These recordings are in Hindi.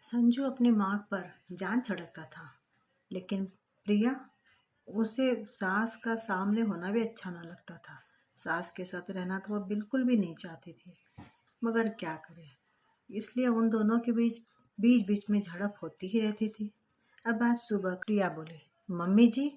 संजू अपनी माँ पर जान छिड़कता था, लेकिन प्रिया उसे सास का सामने होना भी अच्छा ना लगता था। सास के साथ रहना तो वह बिल्कुल भी नहीं चाहती थी, मगर क्या करे। इसलिए उन दोनों के बीच बीच बीच में झड़प होती ही रहती थी। अब आज सुबह प्रिया बोली, मम्मी जी,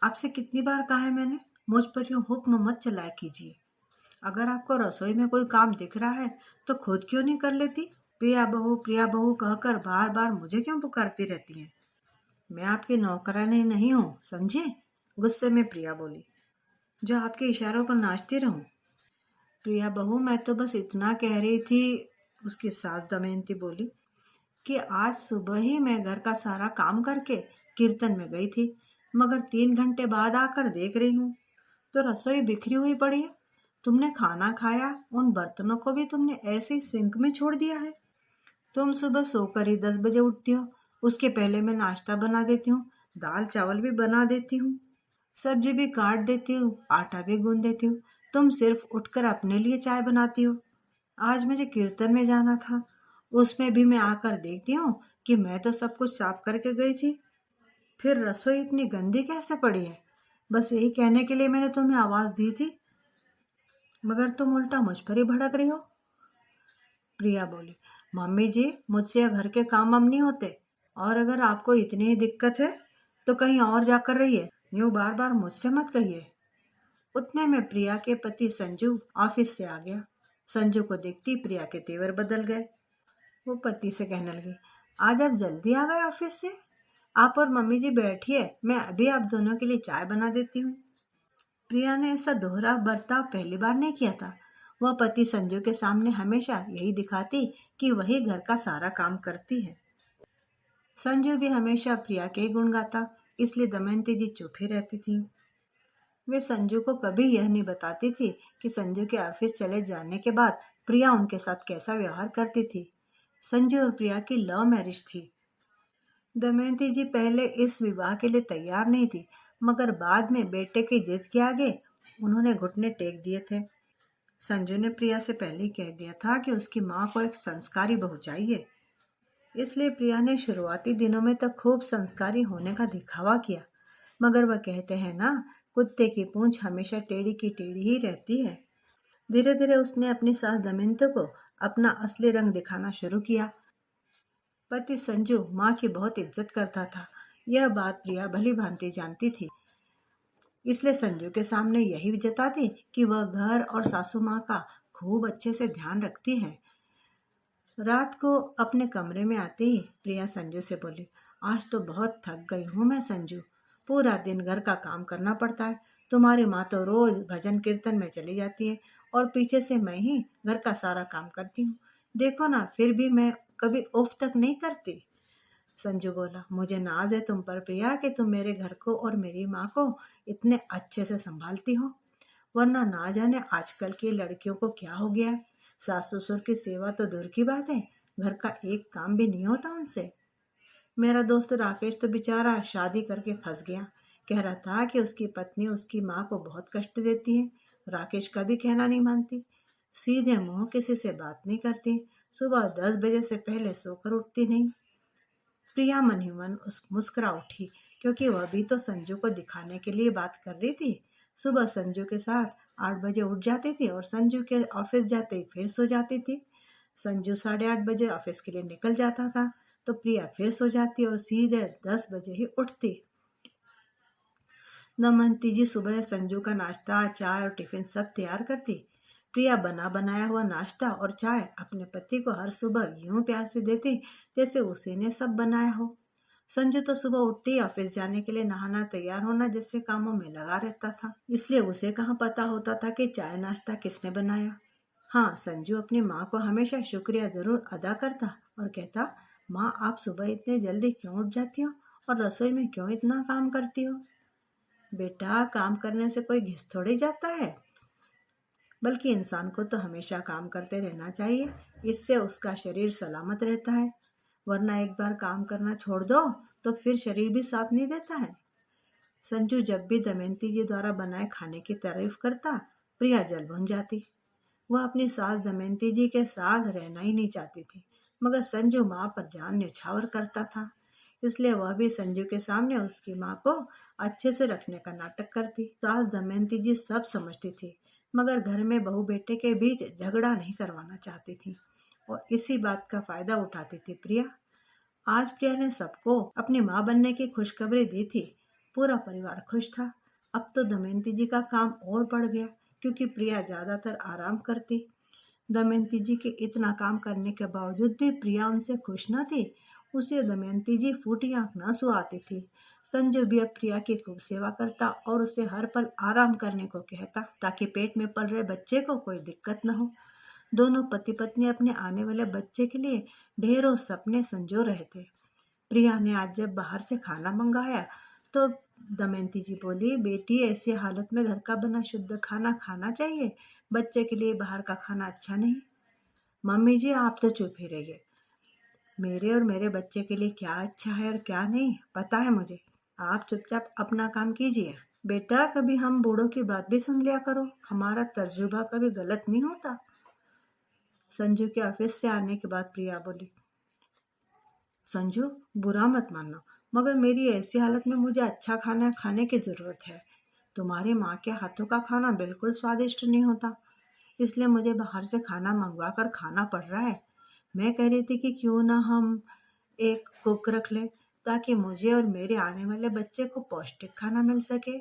आपसे कितनी बार कहा है मैंने, मुझ पर यूं हुक्म मत चलाया कीजिए। अगर आपको रसोई में कोई काम दिख रहा है तो खुद क्यों नहीं कर लेती? प्रिया बहू कहकर बार बार मुझे क्यों पुकारती रहती हैं? मैं आपकी नौकरानी नहीं हूँ, समझे? गुस्से में प्रिया बोली, जो आपके इशारों पर नाचती रहूं। प्रिया बहू, मैं तो बस इतना कह रही थी, उसकी सास दमयंती बोली, कि आज सुबह ही मैं घर का सारा काम करके कीर्तन में गई थी, मगर 3 घंटे बाद आकर देख रही हूँ तो रसोई बिखरी हुई पड़ी है। तुमने खाना खाया, उन बर्तनों को भी तुमने ऐसे ही सिंक में छोड़ दिया है। तुम सुबह सोकर ही 10 बजे उठती हो, उसके पहले मैं नाश्ता बना देती हूँ, दाल चावल भी बना देती हूँ, सब्जी भी काट देती हूँ, आटा भी गूंद देती हूँ। तुम सिर्फ उठकर अपने लिए चाय बनाती हो। आज मुझे कीर्तन में जाना था, उसमें भी मैं आकर देखती हूँ कि मैं तो सब कुछ साफ करके गई थी, फिर रसोई इतनी गंदी कैसे पड़ी है? बस यही कहने के लिए मैंने तुम्हें आवाज दी थी, मगर तुम उल्टा मुझ पर ही भड़क रही हो। प्रिया बोली, मम्मी जी, मुझसे घर के काम वाम नहीं होते, और अगर आपको इतनी ही दिक्कत है तो कहीं और जाकर रहिए, यूं बार बार मुझसे मत कहिए। उतने में प्रिया के पति संजू ऑफिस से आ गया। संजू को देखती प्रिया के तेवर बदल गए। वो पति से कहने लगी, आज आप जल्दी आ गए ऑफिस से? आप और मम्मी जी बैठिए, मैं अभी आप दोनों के लिए चाय बना देती हूँ। प्रिया ने ऐसा दोहरा बर्ताव पहली बार नहीं किया था। वह पति संजू के सामने हमेशा यही दिखाती कि वही घर का सारा काम करती है। संजू भी हमेशा प्रिया के ही गुण गाता, इसलिए दमयंती जी चुप ही रहती थी। वे संजू को कभी यह नहीं बताती थी कि संजू के ऑफिस चले जाने के बाद प्रिया उनके साथ कैसा व्यवहार करती थी। संजू और प्रिया की लव मैरिज थी। दमयंती जी पहले इस विवाह के लिए तैयार नहीं थी, मगर बाद में बेटे की जिद के आगे उन्होंने घुटने टेक दिए थे। संजू ने प्रिया से पहले ही कह दिया था कि उसकी माँ को एक संस्कारी बहू चाहिए, इसलिए प्रिया ने शुरुआती दिनों में तो खूब संस्कारी होने का दिखावा किया, मगर वह कहते हैं ना, कुत्ते की पूंछ हमेशा टेढ़ी की टेढ़ी ही रहती है। धीरे धीरे उसने अपनी सास दमयंती को अपना असली रंग दिखाना शुरू किया। पति संजू माँ की बहुत इज्जत करता था, यह बात प्रिया भली भांति जानती थी, इसलिए संजू के सामने यही जताती कि वह घर और सासू माँ का खूब अच्छे से ध्यान रखती है। रात को अपने कमरे में आते ही प्रिया संजू से बोली, आज तो बहुत थक गई हूँ मैं संजू, पूरा दिन घर का काम करना पड़ता है। तुम्हारी माँ तो रोज भजन कीर्तन में चली जाती है और पीछे से मैं ही घर का सारा काम करती हूँ। देखो ना, फिर भी मैं कभी उफ तक नहीं करती। संजू बोला, मुझे नाज है तुम पर प्रिया कि तुम मेरे घर को और मेरी माँ को इतने अच्छे से संभालती हो, वरना ना जाने आजकल की लड़कियों को क्या हो गया है। सास ससुर की सेवा तो दूर की बात है, घर का एक काम भी नहीं होता उनसे। मेरा दोस्त राकेश तो बेचारा शादी करके फंस गया, कह रहा था कि उसकी पत्नी उसकी माँ को बहुत कष्ट देती है। राकेश का भी कहना नहीं मानती, सीधे मुंह किसी से बात नहीं करती, सुबह 10 बजे से पहले सोकर उठती नहीं। प्रिया मन ही मन उस मुस्कुरा उठी, क्योंकि वह भी तो संजू को दिखाने के लिए बात कर रही थी। सुबह संजू के साथ 8 बजे उठ जाती थी और संजू के ऑफिस जाते ही फिर सो जाती थी। संजू 8:30 बजे ऑफिस के लिए निकल जाता था तो प्रिया फिर सो जाती और सीधे 10 बजे ही उठती। दमयंती जी सुबह संजू का नाश्ता, चाय और टिफिन सब तैयार करती। प्रिया बना बनाया हुआ नाश्ता और चाय अपने पति को हर सुबह यूं प्यार से देती जैसे उसी ने सब बनाया हो। संजू तो सुबह उठते ही ऑफिस जाने के लिए नहाना तैयार होना जैसे कामों में लगा रहता था, इसलिए उसे कहाँ पता होता था कि चाय नाश्ता किसने बनाया। हाँ, संजू अपनी माँ को हमेशा शुक्रिया जरूर अदा करता और कहता, माँ आप सुबह इतने जल्दी क्यों उठ जाती हो और रसोई में क्यों इतना काम करती हो? बेटा, काम करने से कोई घिस थोड़ी जाता है, बल्कि इंसान को तो हमेशा काम करते रहना चाहिए, इससे उसका शरीर सलामत रहता है। वरना एक बार काम करना छोड़ दो तो फिर शरीर भी साथ नहीं देता है। संजू जब भी दमयंती जी द्वारा बनाए खाने की तारीफ करता, प्रिया जल भुन जाती। वह अपनी सास दमयंती जी के साथ रहना ही नहीं चाहती थी, मगर संजू माँ पर जान न्यौछावर करता था, इसलिए वह भी संजू के सामने उसकी माँ को अच्छे से रखने का नाटक करती। सास दमयंती जी सब समझती थी, मगर घर में बहू बेटे के बीच झगड़ा नहीं करवाना चाहती थी और इसी बात का फायदा उठाती थी प्रिया। आज प्रिया ने सबको अपनी माँ बनने की खुशखबरी दी थी। पूरा परिवार खुश था। अब तो दमयंती जी का काम और बढ़ गया, क्योंकि प्रिया ज्यादातर आराम करती। दमयंती जी के इतना काम करने के बावजूद भी प्रिया उनसे खुश न थी। उसे दमयंती जी फूटी आंख न सुहाती थी। संजू भी अब प्रिया की खूब सेवा करता और उसे हर पल आराम करने को कहता, ताकि पेट में पल रहे बच्चे को कोई दिक्कत न हो। दोनों पति पत्नी अपने आने वाले बच्चे के लिए ढेरों सपने संजो रहे थे। प्रिया ने आज जब बाहर से खाना मंगाया तो दमयंती जी बोली, बेटी ऐसी हालत में घर का बना शुद्ध खाना खाना चाहिए, बच्चे के लिए बाहर का खाना अच्छा नहीं। मम्मी जी आप तो चुप ही रहिए, मेरे और मेरे बच्चे के लिए क्या अच्छा है और क्या नहीं पता है मुझे। आप चुपचाप अपना काम कीजिए। बेटा कभी हम बूढ़ों की बात भी सुन लिया करो, हमारा तजुर्बा कभी गलत नहीं होता। संजू के ऑफिस से आने के बाद प्रिया बोली, संजू बुरा मत मानना, मगर मेरी ऐसी हालत में मुझे अच्छा खाना खाने की जरूरत है। तुम्हारी माँ के हाथों का खाना बिल्कुल स्वादिष्ट नहीं होता, इसलिए मुझे बाहर से खाना मंगवा कर खाना पड़ रहा है। मैं कह रही थी कि क्यों ना हम एक कुक रख ले, ताकि मुझे और मेरे आने वाले बच्चे को पौष्टिक खाना मिल सके।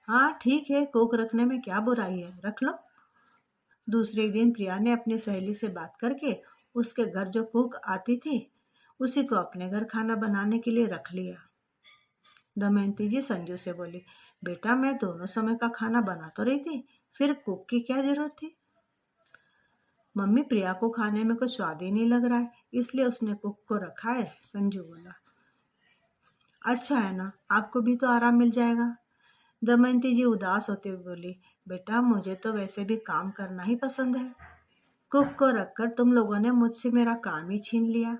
हाँ ठीक है, कुक रखने में क्या बुराई है, रख लो। दूसरे दिन प्रिया ने अपनी सहेली से बात करके उसके घर जो कुक आती थी उसी को अपने घर खाना बनाने के लिए रख लिया। दमयंती जी संजू से बोली, बेटा मैं दोनों समय का खाना बना तो रही थी, फिर कुक की क्या जरूरत थी। मम्मी प्रिया को खाने में कुछ स्वाद ही नहीं लग रहा है, इसलिए उसने कुक को रखा है, संजू बोला। अच्छा है ना, आपको भी तो आराम मिल जाएगा। दमयंती जी उदास होते हुए बोली, बेटा मुझे तो वैसे भी काम करना ही पसंद है, कुक को रखकर तुम लोगों ने मुझसे मेरा काम ही छीन लिया।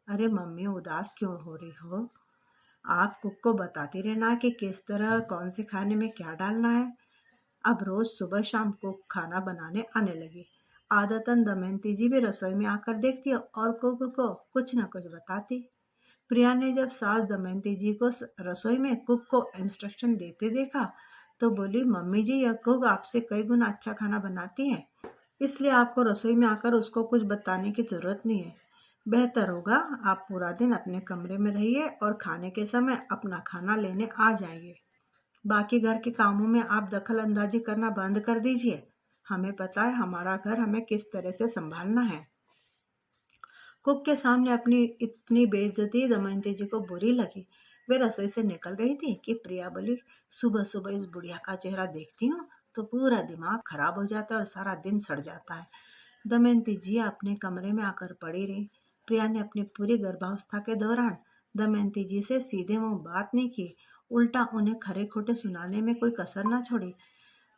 अरे मम्मी उदास क्यों हो रही हो, आप कुक को बताती रहना कि किस तरह कौन से खाने में क्या डालना है। अब रोज सुबह शाम कुक खाना बनाने आने लगी। आदतन दमयंती जी भी रसोई में आकर देखती और कुक को कुछ न कुछ बताती। प्रिया ने जब सास दमयंती जी को रसोई में कुक को इंस्ट्रक्शन देते देखा तो बोली, मम्मी जी यह कुक आपसे कई गुना अच्छा खाना बनाती है, इसलिए आपको रसोई में आकर उसको कुछ बताने की जरूरत नहीं है। बेहतर होगा आप पूरा दिन अपने कमरे में रहिए और खाने के समय अपना खाना लेने आ जाइए। बाकी घर के कामों में आप दखल अंदाजी करना बंद कर दीजिए। हमें पता है हमारा घर हमें किस तरह से संभालना है। कुक के सामने अपनी इतनी बेइज्जती दमयंती जी को बुरी लगी। वे रसोई से निकल रही थी कि प्रिया बोली, सुबह सुबह इस बुढ़िया का चेहरा देखती हूँ तो पूरा दिमाग खराब हो जाता है और सारा दिन सड़ जाता है। दमयंती जी अपने कमरे में आकर पड़ी रही। प्रिया ने अपनी पूरी गर्भावस्था के दौरान दमयंती जी से सीधे मुंह बात नहीं की, उल्टा उन्हें खरे खोटे सुनाने में कोई कसर न छोड़ी।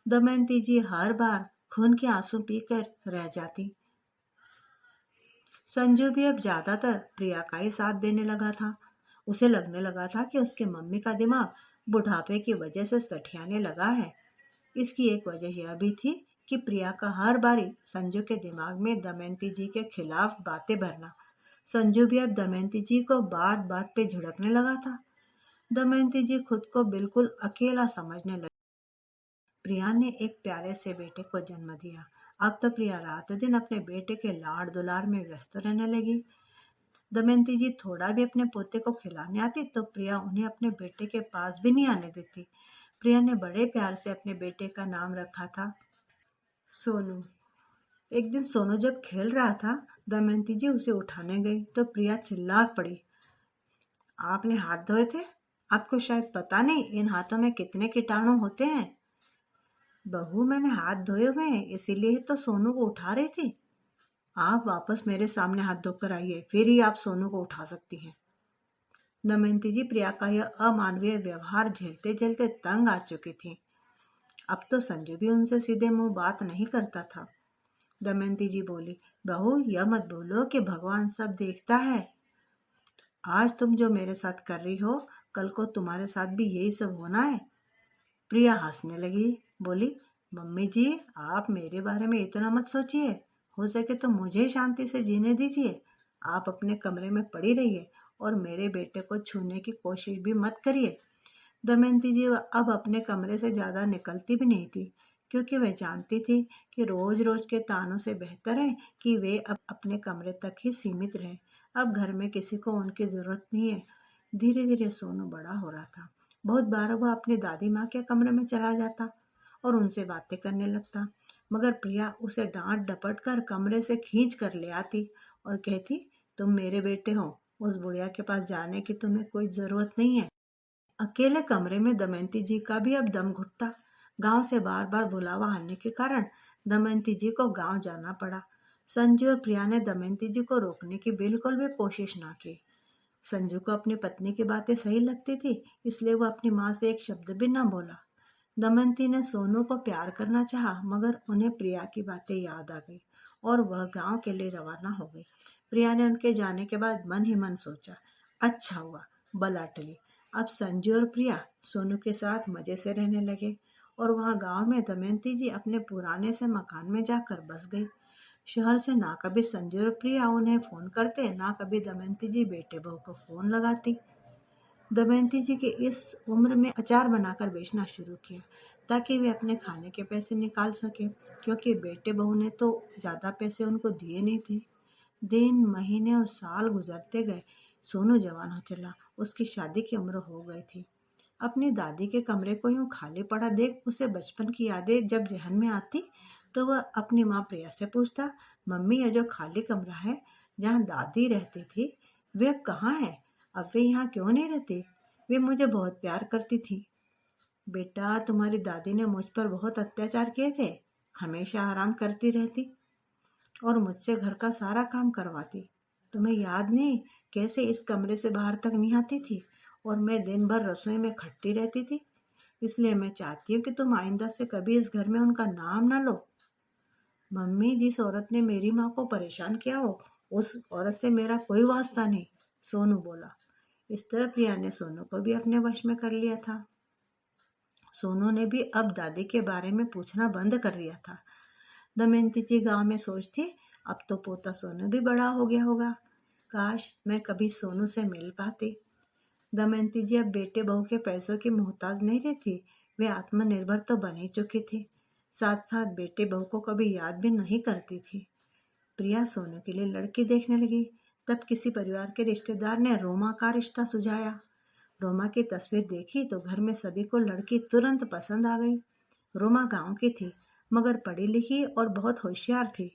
दमयंती जी हर बार खून के आंसू पीकर रह जाती। संजू भी अब ज्यादातर प्रिया का ही साथ देने लगा था। उसे लगने लगा था कि उसकी मम्मी का दिमाग बुढ़ापे की वजह से सठियाने लगा है। इसकी एक वजह यह भी थी कि प्रिया का हर बारी संजू के दिमाग में दमयंती जी के खिलाफ बातें भरना। संजू भी अब दमयंती जी को बात बात पे झिड़कने लगा था। दमयंती जी खुद को बिल्कुल अकेला समझने लगी। प्रिया ने एक प्यारे से बेटे को जन्म दिया। अब तो प्रिया रात दिन अपने बेटे के लाड़ दुलार में व्यस्त रहने लगी। दमयंती जी थोड़ा भी अपने पोते को खिलाने आती तो प्रिया उन्हें अपने बेटे के पास भी नहीं आने देती। प्रिया ने बड़े प्यार से अपने बेटे का नाम रखा था सोनू। एक दिन सोनू जब खेल रहा था, दमयंती जी उसे उठाने गई तो प्रिया चिल्ला पड़ी, आपने हाथ धोए थे? आपको शायद पता नहीं इन हाथों में कितने कीटाणु होते हैं। बहू मैंने हाथ धोए हुए हैं, इसीलिए तो सोनू को उठा रही थी। आप वापस मेरे सामने हाथ धोकर आइए, फिर ही आप सोनू को उठा सकती हैं। दमयंती जी प्रिया का यह अमानवीय व्यवहार झेलते झेलते तंग आ चुकी थी। अब तो संजू भी उनसे सीधे मुंह बात नहीं करता था। दमयंती जी बोली, बहू यह मत बोलो कि भगवान सब देखता है। आज तुम जो मेरे साथ कर रही हो, कल को तुम्हारे साथ भी यही सब होना है। प्रिया हंसने लगी, बोली, मम्मी जी आप मेरे बारे में इतना मत सोचिए, हो सके तो मुझे शांति से जीने दीजिए। आप अपने कमरे में पड़ी रहिए और मेरे बेटे को छूने की कोशिश भी मत करिए। दमयंती जी अब अपने कमरे से ज़्यादा निकलती भी नहीं थी, क्योंकि वह जानती थी कि रोज रोज के तानों से बेहतर है कि वे अब अपने कमरे तक ही सीमित रहें। अब घर में किसी को उनकी ज़रूरत नहीं है। धीरे धीरे सोनू बड़ा हो रहा था। बहुत बार वह अपनी दादी माँ के कमरे में चला जाता और उनसे बातें करने लगता, मगर प्रिया उसे डांट डपट कर कमरे से खींच कर ले आती और कहती, तुम मेरे बेटे हो, उस बुढ़िया के पास जाने की तुम्हें कोई ज़रूरत नहीं है। अकेले कमरे में दमयंती जी का भी अब दम घुटता। गांव से बार बार बुलावा आने के कारण दमयंती जी को गांव जाना पड़ा। संजू और प्रिया ने दमयंती जी को रोकने की बिल्कुल भी कोशिश ना की। संजू को अपनी पत्नी की बातें सही लगती थी, इसलिए वो अपनी माँ से एक शब्द भी न बोला। दमयंती ने सोनू को प्यार करना चाहा, मगर उन्हें प्रिया की बातें याद आ गई और वह गांव के लिए रवाना हो गई। प्रिया ने उनके जाने के बाद मन ही मन सोचा, अच्छा हुआ बला टली। अब संजू और प्रिया सोनू के साथ मजे से रहने लगे और वहाँ गांव में दमयंती जी अपने पुराने से मकान में जाकर बस गई। शहर से ना कभी संजू और प्रिया उन्हें फोन करते, ना कभी दमयंती जी बेटे बहू को फोन लगाती। दमयंती जी के इस उम्र में अचार बनाकर बेचना शुरू किया, ताकि वे अपने खाने के पैसे निकाल सके, क्योंकि बेटे बहू ने तो ज़्यादा पैसे उनको दिए नहीं थे। दिन महीने और साल गुजरते गए। सोनू जवान हो चला, उसकी शादी की उम्र हो गई थी। अपनी दादी के कमरे को यूं खाली पड़ा देख उसे बचपन की यादें जब जहन में आती, तो वह अपनी माँ प्रिया से पूछता, मम्मी ये जो खाली कमरा है जहाँ दादी रहती थी, वे अब कहाँ है? अब वे यहाँ क्यों नहीं रहती? वे मुझे बहुत प्यार करती थी। बेटा, तुम्हारी दादी ने मुझ पर बहुत अत्याचार किए थे। हमेशा आराम करती रहती और मुझसे घर का सारा काम करवाती। तुम्हें याद नहीं कैसे इस कमरे से बाहर तक नहीं आती थी और मैं दिन भर रसोई में खटती रहती थी। इसलिए मैं चाहती हूँ कि तुम आइंदा से कभी इस घर में उनका नाम ना लो। मम्मी, जिस औरत ने मेरी माँ को परेशान किया हो, उस औरत से मेरा कोई वास्ता नहीं, सोनू बोला। इस तरह प्रिया ने सोनू को भी अपने वश में कर लिया था। सोनू ने भी अब दादी के बारे में पूछना बंद कर दिया था। दमयंती जी गांव में सोचती, अब तो पोता सोनू भी बड़ा हो गया होगा। काश मैं कभी सोनू से मिल पाती। दमयंती जी अब बेटे बहू के पैसों की मोहताज नहीं रहती। वे आत्मनिर्भर तो बन ही चुकी थी, साथ साथ बेटे बहू को कभी याद भी नहीं करती थी। प्रिया सोनू के लिए लड़की देखने लगी। तब किसी परिवार के रिश्तेदार ने रोमा का रिश्ता सुझाया। रोमा की तस्वीर देखी तो घर में सभी को लड़की तुरंत पसंद आ गई। रोमा गांव की थी, मगर पढ़ी लिखी और बहुत होशियार थी।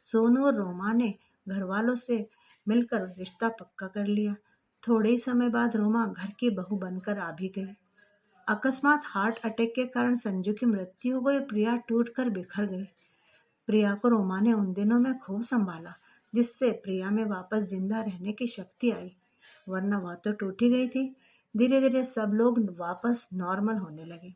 सोनू और रोमा ने घर वालों से मिलकर रिश्ता पक्का कर लिया। थोड़े ही समय बाद रोमा घर की बहू बनकर आ भी गई। अकस्मात हार्ट अटैक के कारण संजू की मृत्यु हो गई। प्रिया टूट कर बिखर गई। प्रिया को रोमा ने उन दिनों में खूब संभाला, जिससे प्रिया में वापस जिंदा रहने की शक्ति आई, वरना वह तो टूट ही गई थी। धीरे धीरे सब लोग वापस नॉर्मल होने लगे।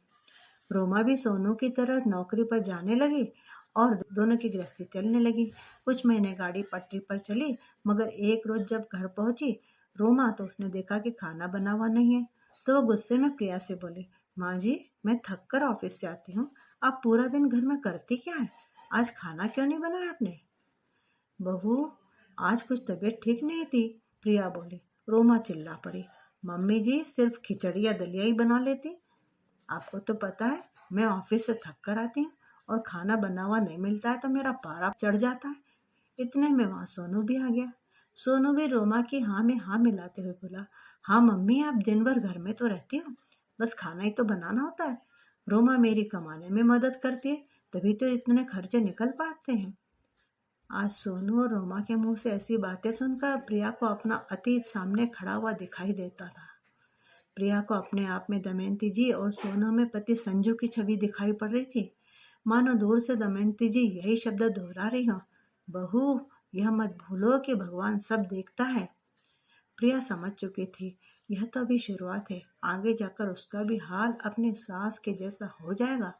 रोमा भी सोनू की तरह नौकरी पर जाने लगी और दोनों की गृहस्थी चलने लगी। कुछ महीने गाड़ी पटरी पर चली, मगर एक रोज जब घर पहुंची रोमा, तो उसने देखा कि खाना बना हुआ नहीं है। तो वो गुस्से में प्रिया से बोली, माँ जी, मैं थक कर ऑफिस से आती हूँ, आप पूरा दिन घर में करती क्या है? आज खाना क्यों नहीं बनाया आपने? बहू, आज कुछ तबीयत ठीक नहीं थी, प्रिया बोली। रोमा चिल्ला पड़ी, मम्मी जी, सिर्फ खिचड़ी या दलिया ही बना लेती। आपको तो पता है मैं ऑफिस से थक कर आती हूँ और खाना बना हुआ नहीं मिलता है तो मेरा पारा चढ़ जाता है। इतने में वहाँ सोनू भी आ गया। सोनू भी रोमा की हाँ में हाँ मिलाते हुए बोला, हाँ मम्मी, आप दिन भर घर में तो रहती हो, बस खाना ही तो बनाना होता है। रोमा मेरी कमाने में मदद करती है, तभी तो इतने खर्चे निकल पाते हैं। आज सोनू और रोमा के मुंह से ऐसी बातें सुनकर प्रिया को अपना अतीत सामने खड़ा हुआ दिखाई देता था। प्रिया को अपने आप में दमयंती जी और सोनू में पति संजू की छवि दिखाई पड़ रही थी। मानो दूर से दमयंती जी यही शब्द दोहरा रही हो, बहू, यह मत भूलो कि भगवान सब देखता है। प्रिया समझ चुकी थी, यह तो अभी शुरुआत है, आगे जाकर उसका भी हाल अपने सास के जैसा हो जाएगा,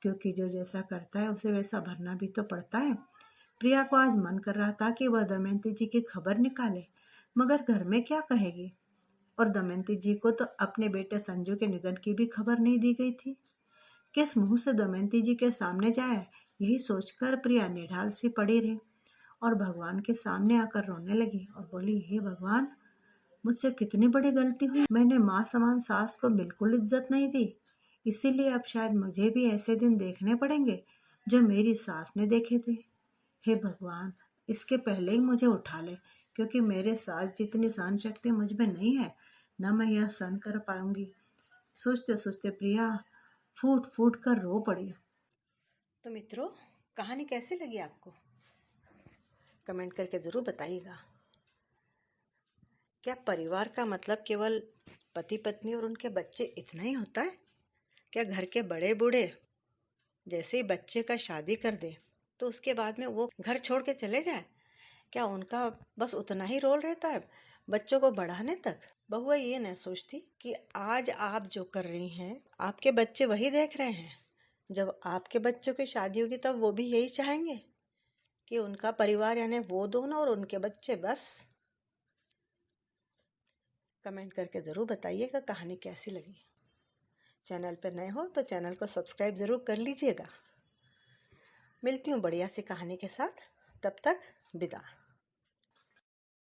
क्योंकि जो जैसा करता है उसे वैसा भरना भी तो पड़ता है। प्रिया को आज मन कर रहा था कि वह दमयंती जी की खबर निकाले, मगर घर में क्या कहेगी? और दमयंती जी को तो अपने बेटे संजू के निधन की भी खबर नहीं दी गई थी। किस मुंह से दमयंती जी के सामने जाए, यही सोचकर प्रिया निढाल सी पड़ी रही। और भगवान के सामने आकर रोने लगी और बोली, हे भगवान, मुझसे कितनी बड़ी गलती हुई। मैंने माँ समान सास को बिल्कुल इज्जत नहीं दी, इसीलिए अब शायद मुझे भी ऐसे दिन देखने पड़ेंगे जो मेरी सास ने देखे थे। हे भगवान, इसके पहले ही मुझे उठा ले, क्योंकि मेरे सास जितनी सहन शक्ति मुझ में नहीं है, न मैं यह सहन कर पाऊंगी। सोचते सोचते प्रिया फूट फूट कर रो पड़ी। तो मित्रों, कहानी कैसी लगी आपको? कमेंट करके ज़रूर बताइएगा। क्या परिवार का मतलब केवल पति पत्नी और उनके बच्चे इतना ही होता है? क्या घर के बड़े बूढ़े जैसे ही बच्चे का शादी कर दे तो उसके बाद में वो घर छोड़ के चले जाए? क्या उनका बस उतना ही रोल रहता है बच्चों को बढ़ाने तक? बहुआ ये नहीं सोचती कि आज आप जो कर रही हैं आपके बच्चे वही देख रहे हैं। जब आपके बच्चों की शादी होगी तब वो भी यही चाहेंगे कि उनका परिवार यानी वो दोनों और उनके बच्चे बस। कमेंट करके ज़रूर बताइएगा कहानी कैसी लगी। चैनल पर नए हो तो चैनल को सब्सक्राइब ज़रूर कर लीजिएगा। मिलती हूँ बढ़िया सी कहानी के साथ, तब तक विदा।